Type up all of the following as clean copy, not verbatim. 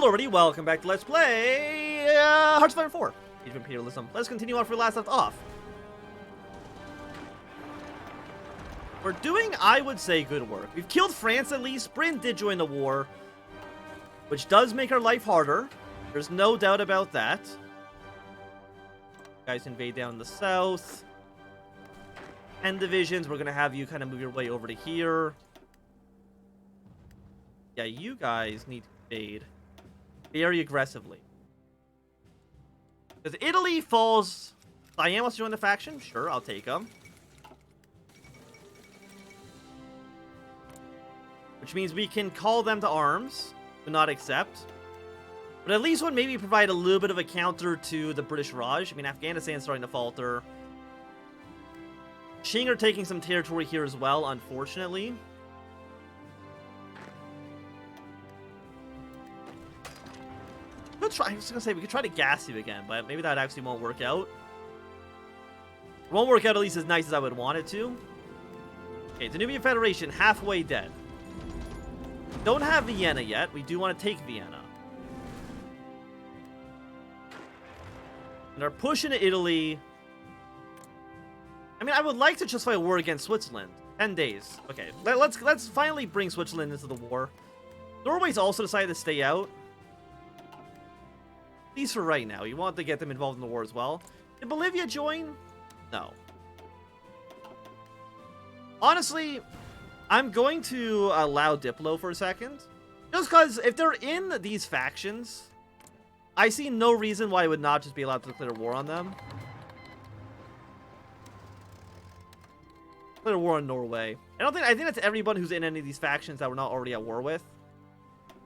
Hello everybody, welcome back to Let's Play Hearts of Iron 4, Age of Imperialism. Let's continue on where we last left off. We're doing, I would say, good work. We've killed France at least. Britain did join the war, which does make our life harder. There's no doubt about that. You guys invade down the south. 10 divisions, we're going to have you kind of move your way over to here. Yeah, you guys need to invade very aggressively. Because Italy falls... Diane wants to join the faction? Sure, I'll take him. Which means we can call them to arms, but not accept. But at least would maybe provide a little bit of a counter to the British Raj. I mean, Afghanistan's starting to falter. Qing are taking some territory here as well, unfortunately. I was gonna say we could try to gas you again, but maybe that actually won't work out. It won't work out at least as nice as I would want it to. Okay, Danubian Federation, halfway dead. Don't have Vienna yet. We do want to take Vienna. And our push into Italy. I mean, I would like to justify a war against Switzerland. 10 days. Okay, let's finally bring Switzerland into the war. Norway's also decided to stay out. At least for right now. You want to get them involved in the war as well. Did Bolivia join? No. Honestly, I'm going to allow Diplo for a second. Just because if they're in these factions, I see no reason why I would not just be allowed to declare war on them. Declare war on Norway. I think that's everyone who's in any of these factions that we're not already at war with.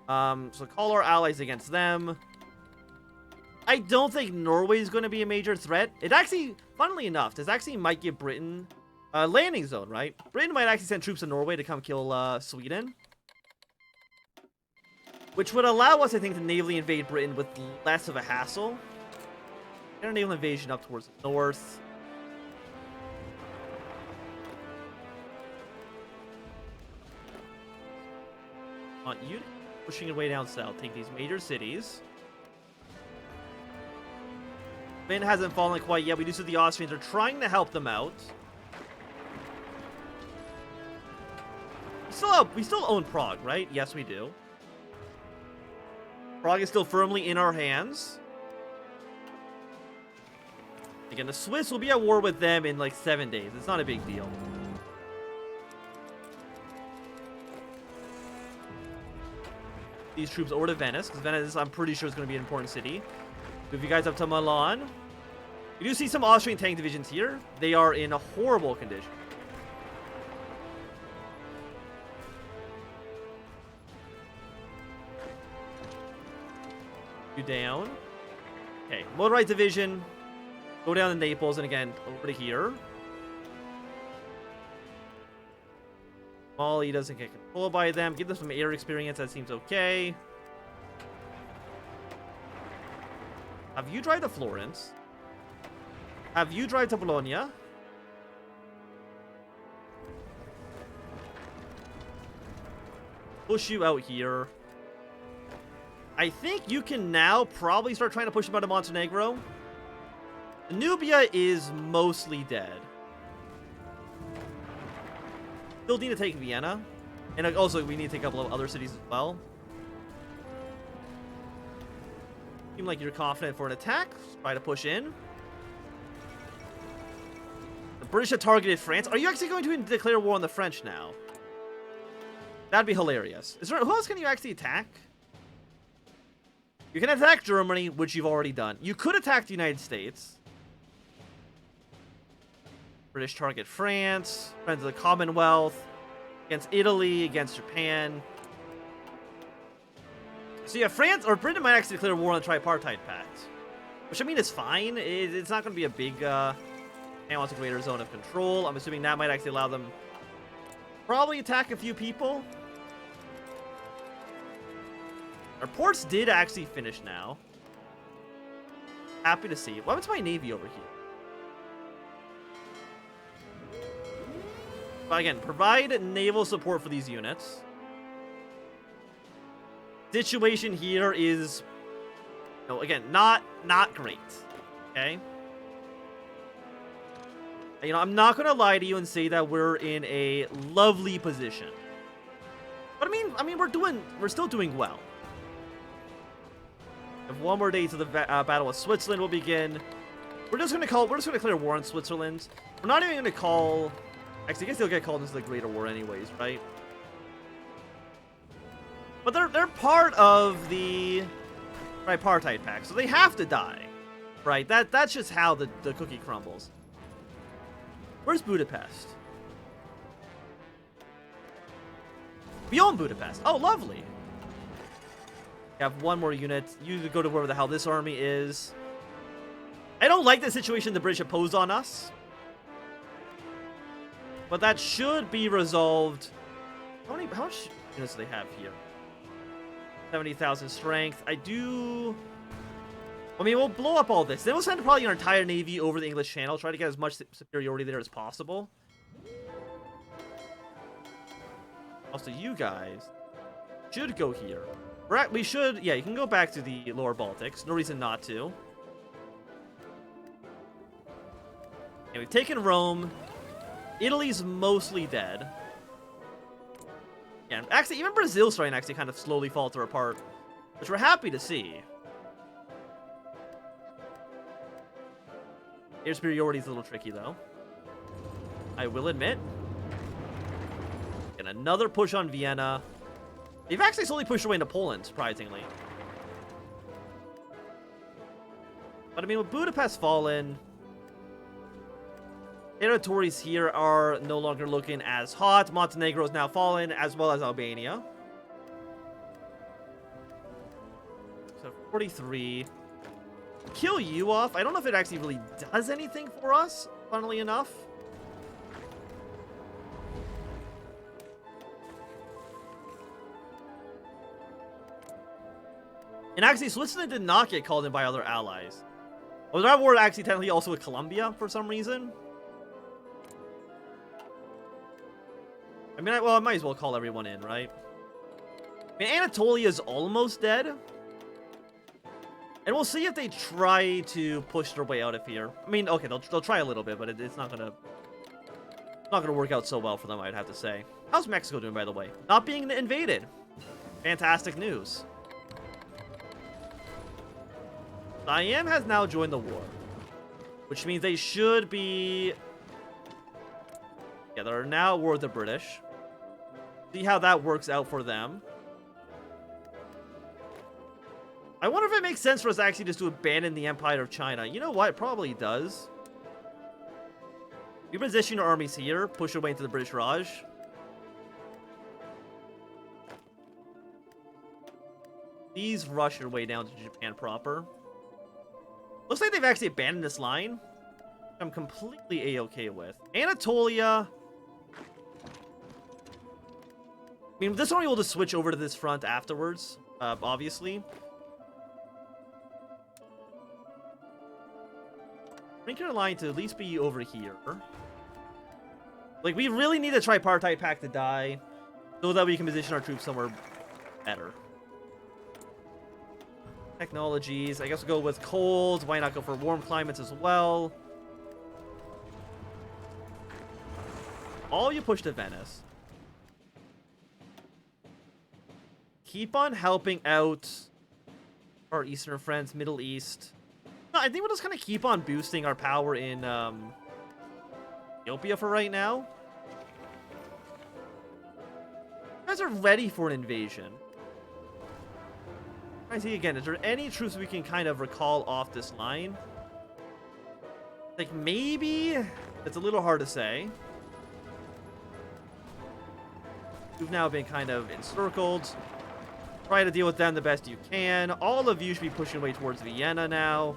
So call our allies against them. I don't think Norway is going to be a major threat. It actually, funnily enough, this actually might give Britain a landing zone, right? Britain might actually send troops to Norway to come kill Sweden. Which would allow us, I think, to navally invade Britain with less of a hassle. Get a naval invasion up towards the north. I want you to keep pushing your way down south. Take these major cities. Spain hasn't fallen quite yet. We do see the Austrians are trying to help them out. We still own Prague, right? Yes, we do. Prague is still firmly in our hands. Again, the Swiss will be at war with them in like 7 days. It's not a big deal. These troops over to Venice, because Venice, I'm pretty sure, is going to be an important city. Move you guys up to Milan. You do see some Austrian tank divisions here. They are in a horrible condition. You down. Okay, motorized division. Go down to Naples, and again, over to here. Mali doesn't get controlled by them. Give them some air experience. That seems okay. Have you drive to Florence? Have you drive to Bologna? Push you out here. I think you can now probably start trying to push them out of Montenegro. Nubia is mostly dead. Still need to take Vienna. And also, we need to take a couple of other cities as well. Seem like you're confident for an attack. Try to push in. The British have targeted France. Are you actually going to declare war on the French now? That'd be hilarious. Who else can you actually attack? You can attack Germany, which you've already done. You could attack the United States. British target France. Friends of the Commonwealth. Against Italy. Against Japan. So yeah, France or Britain might actually declare war on the Tripartite Pact. Which, I mean, is fine. It's not going to be a big a greater zone of control. I'm assuming that might actually allow them probably attack a few people. Our ports did actually finish now. Happy to see. What happens to my navy over here? But again, provide naval support for these units. situation here is, you know, again, not great. Okay. You know, I'm not gonna lie to you and say that we're in a lovely position. But I mean, we're still doing well. If one more day to the battle with Switzerland will begin. We're just gonna clear war on Switzerland. We're not even gonna call. Actually, I guess they'll get called into the Greater War anyways, right? But they're part of the Tripartite Pact, so they have to die, right? That's just how the cookie crumbles. Where's Budapest? We own Budapest. Oh, lovely. We have one more unit. You go to wherever the hell this army is. I don't like the situation the British imposed on us. But that should be resolved. How much units do they have here? 70,000 strength. I mean, we'll blow up all this. Then we'll send probably our entire navy over the English Channel. Try to get as much superiority there as possible. Also, you guys should go here. We should, yeah, you can go back to the lower Baltics. No reason not to. And we've taken Rome. Italy's mostly dead. Yeah, actually, even Brazil's starting to actually kind of slowly falter apart, which we're happy to see. Air superiority is a little tricky, though. I will admit. And another push on Vienna. They've actually slowly pushed away into Poland, surprisingly. But I mean, with Budapest fallen, territories here are no longer looking as hot. Montenegro is now fallen, as well as Albania. So 43. Kill you off. I don't know if it actually really does anything for us, funnily enough. And actually, Switzerland did not get called in by other allies. Was that war actually technically also with Colombia for some reason? I mean, well, I might as well call everyone in, right? I mean, Anatolia is almost dead. And we'll see if they try to push their way out of here. I mean, okay, they'll try a little bit, but it's not gonna work out so well for them, I'd have to say. How's Mexico doing, by the way? Not being invaded. Fantastic news. Siam has now joined the war, which means they should be. Yeah, they're now at war with the British. See how that works out for them. I wonder if it makes sense for us actually just to abandon the Empire of China. You know what? It probably does. You position your armies here, push your way into the British Raj. Please rush your way down to Japan proper. Looks like they've actually abandoned this line. I'm completely A-okay with. Anatolia. I mean, this army will just switch over to this front afterwards, obviously. Bring your line to at least be over here. Like, we really need a Tripartite Pact to die so that we can position our troops somewhere better. Technologies. I guess we'll go with cold. Why not go for warm climates as well? All you push to Venice. Keep on helping out our Eastern friends, Middle East. No, I think we'll just kind of keep on boosting our power in Ethiopia for right now. You guys are ready for an invasion. I see again, is there any troops we can kind of recall off this line? Like, maybe? It's a little hard to say. You've now been kind of encircled. Try to deal with them the best you can. All of you should be pushing away towards Vienna now.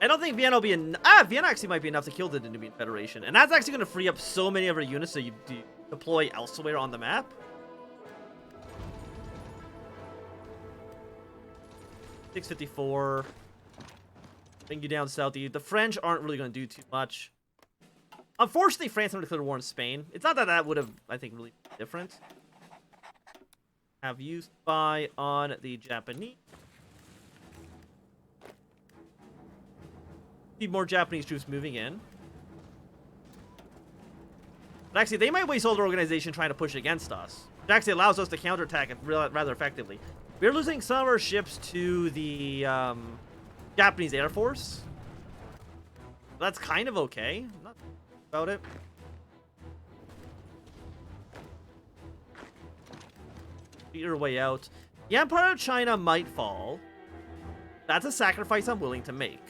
I don't think Vienna will be Vienna actually might be enough to kill the Danubian Federation. And that's actually going to free up so many of our units so you deploy elsewhere on the map. 654. Bring you down south. The French aren't really going to do too much. Unfortunately, France have declared war on Spain. It's not that that would have, I think, really been different. Have you spy on the Japanese. Need more Japanese troops moving in. But actually, they might waste all their organization trying to push against us. It actually allows us to counterattack it rather effectively. We're losing some of our ships to the Japanese Air Force. That's kind of okay. Not about it. Beat your way out. The Empire of China might fall. That's a sacrifice I'm willing to make.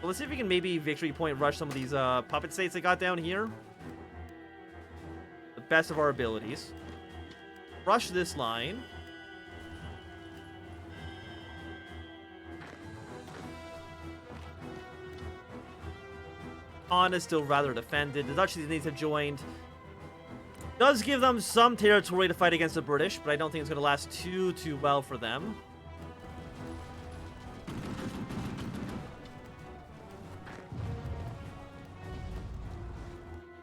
Well, let's see if we can maybe victory point rush some of these puppet states that got down here. The best of our abilities. Rush this line. Han is still rather defended. The Dutch Indies have joined. Does give them some territory to fight against the British, but I don't think it's going to last too well for them.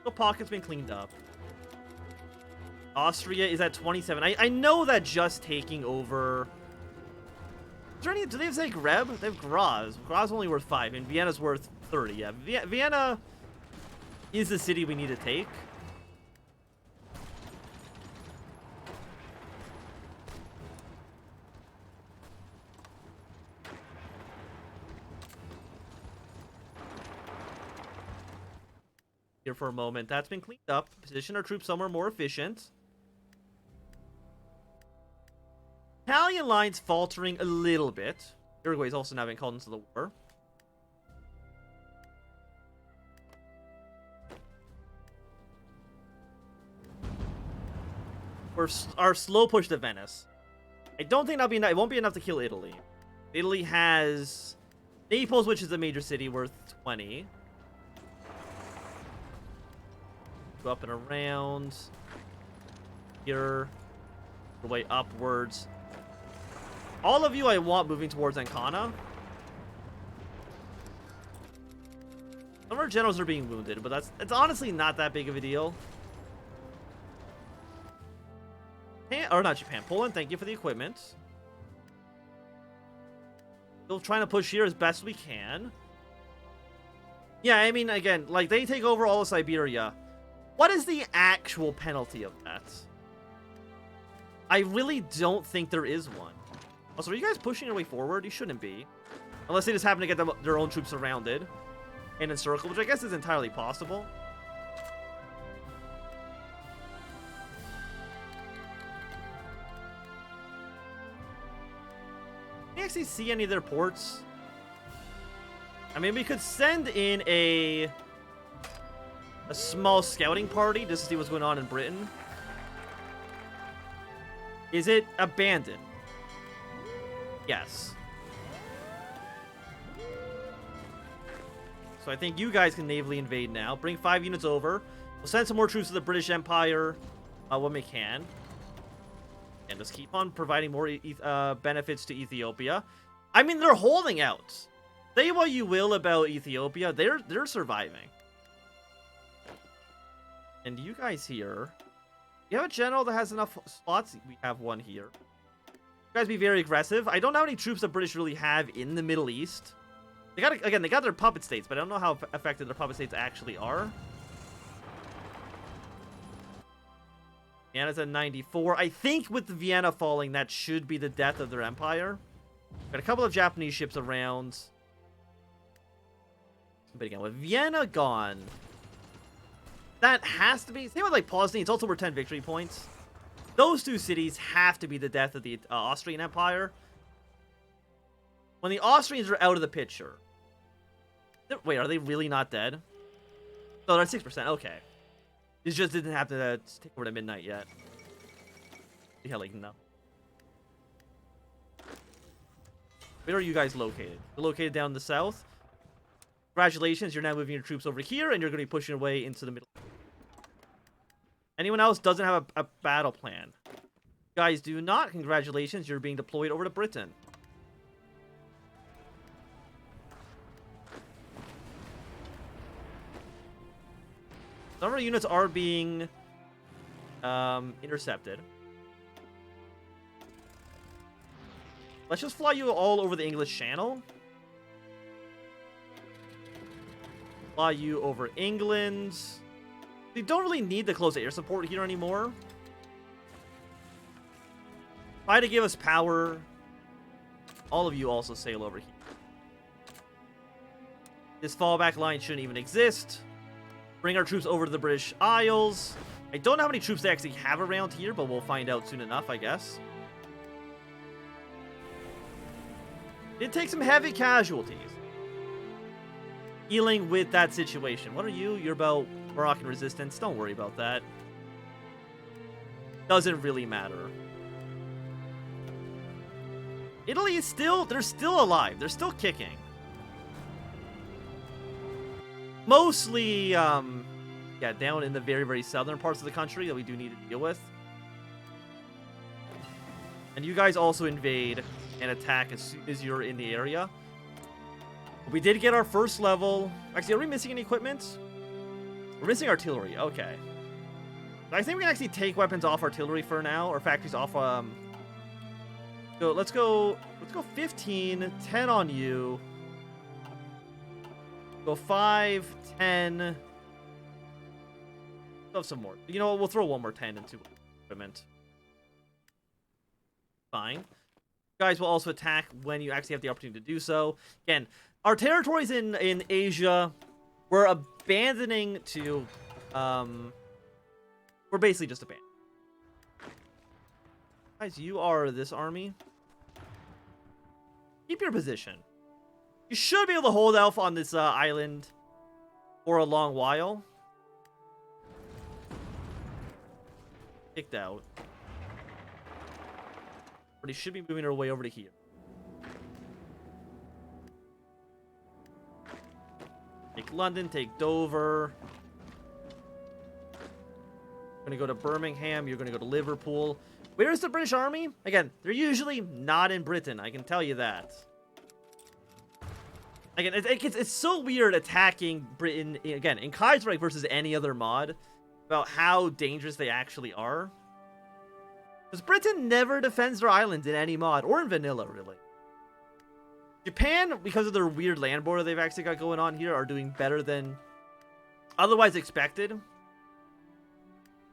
The pocket's been cleaned up. Austria is at 27. I know that just taking over... Is there any... Do they have Zagreb? They have Graz. Graz only worth 5, and Vienna's worth 30. Yeah, Vienna is the city we need to take. Here for a moment. That's been cleaned up. Position our troops somewhere more efficient. Italian lines faltering a little bit. Uruguay's also now been called into the war. Our slow push to Venice. I don't think that'll be enough. It won't be enough to kill Italy. Italy has Naples, which is a major city, worth 20. Go up and around. Here. The way upwards. All of you I want moving towards Ancona. Some of our generals are being wounded, but it's honestly not that big of a deal. Or not Japan, Poland, thank you for the equipment. Still trying to push here as best we can. Yeah, I mean, again, like, they take over all of Siberia. What is the actual penalty of that? I really don't think there is one. Also, are you guys pushing your way forward? You shouldn't be. Unless they just happen to get their own troops surrounded and encircled, which I guess is entirely possible. Can you actually see any of their ports? I mean, we could send in a small scouting party just to see what's going on in Britain. Is it abandoned? Yes. So I think you guys can navally invade now. Bring 5 units over. We'll send some more troops to the British Empire when we can. And just keep on providing more benefits to Ethiopia. I mean, they're holding out. Say what you will about Ethiopia. They're surviving. And you guys here, you have a general that has enough slots. We have one here. You guys be very aggressive. I don't know how many troops the British really have in the Middle East. They got their puppet states, but I don't know how effective their puppet states actually are. Vienna's at 94. I think with the Vienna falling, that should be the death of their empire. Got a couple of Japanese ships around. But again, with Vienna gone, that has to be... Same with, like, Poznan. It's also worth 10 victory points. Those two cities have to be the death of the Austrian Empire. When the Austrians are out of the picture... Wait, are they really not dead? Oh, they're at 6%. Okay. It just didn't have to take over to midnight yet. Yeah, like, no. Where are you guys located? You're located down in the south. Congratulations, you're now moving your troops over here, and you're going to be pushing your way into the middle. Anyone else doesn't have a battle plan? You guys do not. Congratulations, you're being deployed over to Britain. Some of our units are being Intercepted. Let's just fly you all over the English Channel. Fly you over England. We don't really need the close air support here anymore. Try to give us power. All of you also sail over here. This fallback line shouldn't even exist. Bring our troops over to the British Isles. I don't know how many troops they actually have around here, but we'll find out soon enough, I guess. Did take some heavy casualties. Dealing with that situation. What are you? You're about Moroccan resistance. Don't worry about that. Doesn't really matter. Italy is still, they're still alive. They're still kicking. Mostly, yeah, down in the very, very southern parts of the country that we do need to deal with. And you guys also invade and attack as soon as you're in the area. We did get our first level. Actually, are we missing any equipment? We're missing artillery. Okay. I think we can actually take weapons off artillery for now, or factories off. So let's go 15, 10 on you. Go 5, 10. We'll have some more. You know what? We'll throw one more 10 into equipment. Fine. You guys will also attack when you actually have the opportunity to do so. Again, our territories in Asia, we're abandoning to, we're basically just abandoning. Guys, you are this army. Keep your position. You should be able to hold Alpha on this island for a long while. Kicked out. But he should be moving our way over to here. Take London, take Dover. You're gonna go to Birmingham, you're gonna go to Liverpool. Where is the British Army? Again, they're usually not in Britain, I can tell you that. Again, it's so weird attacking Britain, again, in Kaiserreich versus any other mod, about how dangerous they actually are. Because Britain never defends their islands in any mod, or in vanilla, really. Japan, because of their weird land border they've actually got going on here, are doing better than otherwise expected.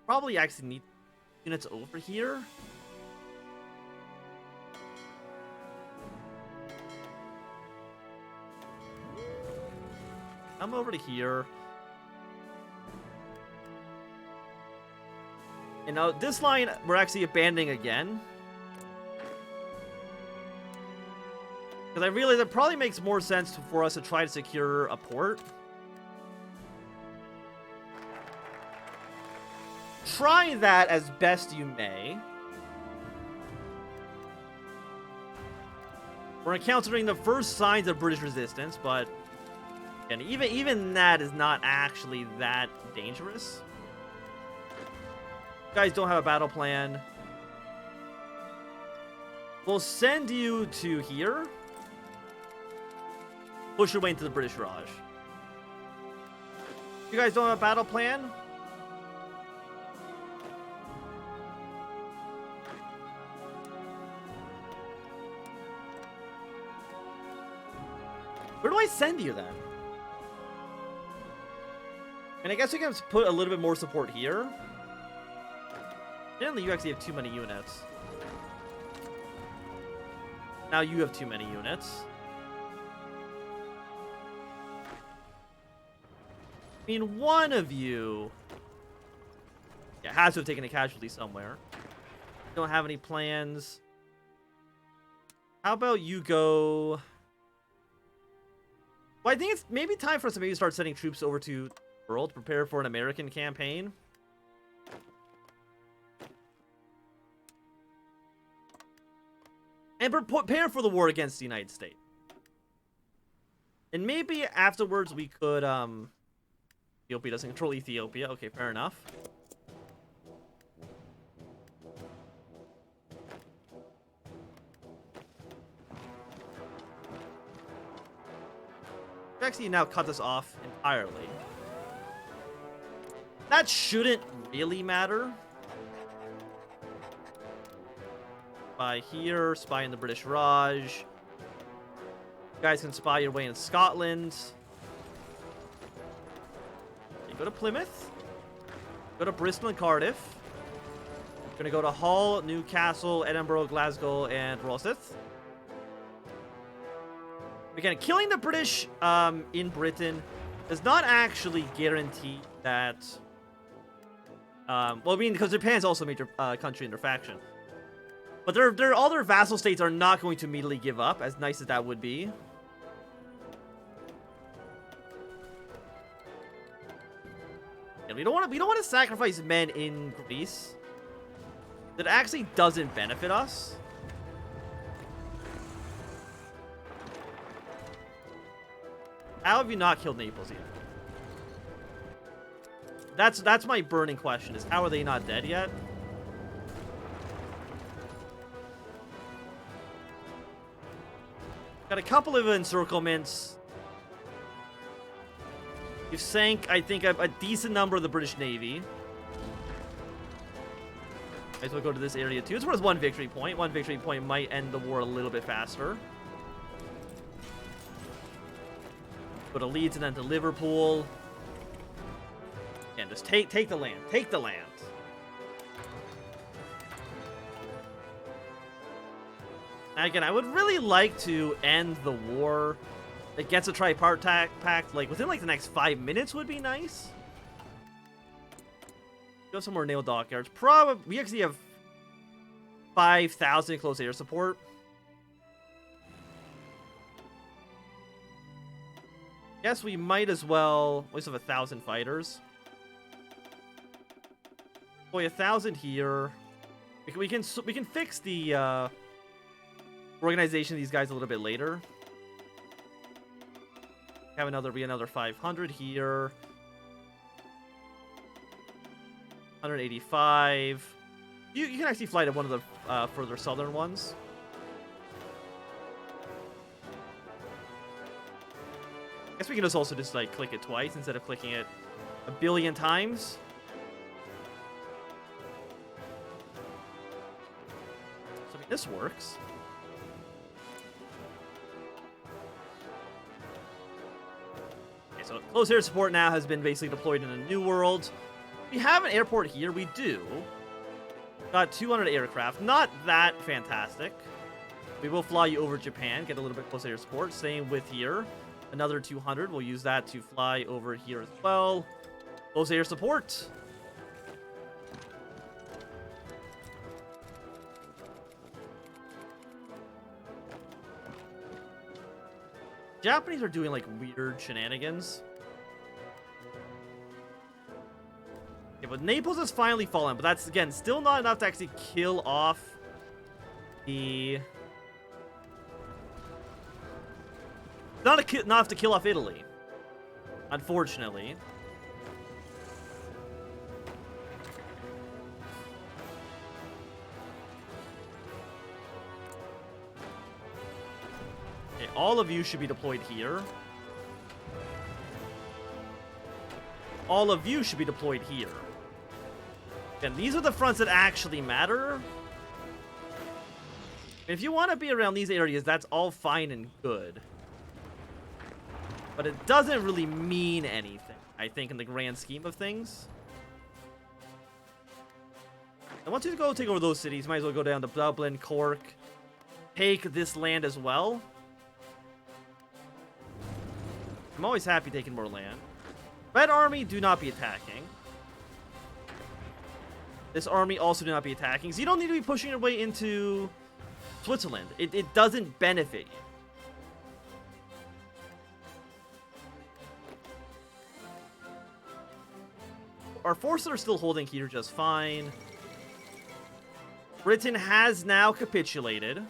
Probably actually need units over here. Come over to here. And now this line, we're actually abandoning again. Because I realize it probably makes more sense for us to try to secure a port. Try that as best you may. We're encountering the first signs of British resistance, but and even that is not actually that dangerous. You guys don't have a battle plan. We'll send you to here. Push your way into the British Raj. You guys don't have a battle plan? Where do I send you then? And I guess we can put a little bit more support here. Generally, you actually have too many units. Now you have too many units. I mean, one of you has to have taken a casualty somewhere. Don't have any plans. How about you go... Well, I think it's maybe time for us to maybe start sending troops over to the world to prepare for an American campaign. And prepare for the war against the United States. And maybe afterwards we could, Ethiopia doesn't control Ethiopia. Okay, fair enough. Actually now cut this off entirely. That shouldn't really matter. Spy here, spy in the British Raj. You guys can spy your way in Scotland. You go to Plymouth. Go to Bristol and Cardiff. We're gonna go to Hull, Newcastle, Edinburgh, Glasgow, and Rosyth. Again, killing the British in Britain does not actually guarantee that. Well, I mean, because Japan's also a major country in their faction. But their all their vassal states are not going to immediately give up, as nice as that would be. And we don't want to sacrifice men in Greece. That actually doesn't benefit us. How have you not killed Naples yet? That's my burning question, is how are they not dead yet? Got a couple of encirclements. You've sank, I think, a decent number of the British Navy. Might as well go to this area too. It's worth one victory point. One victory point might end the war a little bit faster. Go to Leeds and then to Liverpool. And just take the land. Take the land. Now again, I would really like to end the war against a Tripartite Pact, like, within, like, the next 5 minutes would be nice. Go some more naval dockyards. Probably, we actually have 5,000 close air support. Guess we might as well. We just have 1,000 fighters. Boy, 1,000 here. We can fix the organization of these guys a little bit later. Have another 500 here. 185. You can actually fly to one of the further southern ones. I guess we can just also just like click it twice instead of clicking it a billion times. So I mean, this works. Okay, so close air support now has been basically deployed in a new world. We have an airport here. We do. Got 200 aircraft. Not that fantastic. We will fly you over Japan, get a little bit close air support. Same with here. Another 200. We'll use that to fly over here as well. Close air support. Japanese are doing like weird shenanigans. Okay, but Naples has finally fallen, but that's, again, still not enough to actually kill off the... Not enough to kill off Italy, unfortunately. Okay, all of you should be deployed here. All of you should be deployed here. And these are the fronts that actually matter. If you want to be around these areas, that's all fine and good. But it doesn't really mean anything, I think, in the grand scheme of things. And once you go take over those cities, might as well go down to Dublin, Cork, take this land as well. I'm always happy taking more land. Red Army, do not be attacking. This army also do not be attacking. So you don't need to be pushing your way into Switzerland. It doesn't benefit you. Our forces are still holding here just fine. Britain has now capitulated.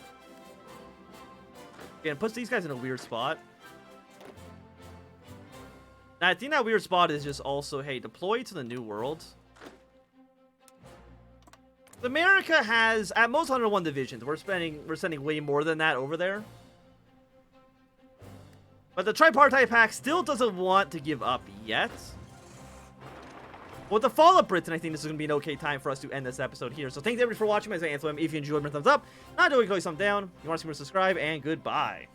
Again, puts these guys in a weird spot. Now, I think that weird spot is just also, hey, deploy to the New World. America has, at most, 101 divisions. We're sending way more than that over there. But the Tripartite Pact still doesn't want to give up yet. With the fall of Britain, I think this is going to be an okay time for us to end this episode here. So thanks everybody for watching. My name is Anthnwam. If you enjoyed, thumbs up. Not doing, thumbs down. If you want to see more, subscribe, and goodbye.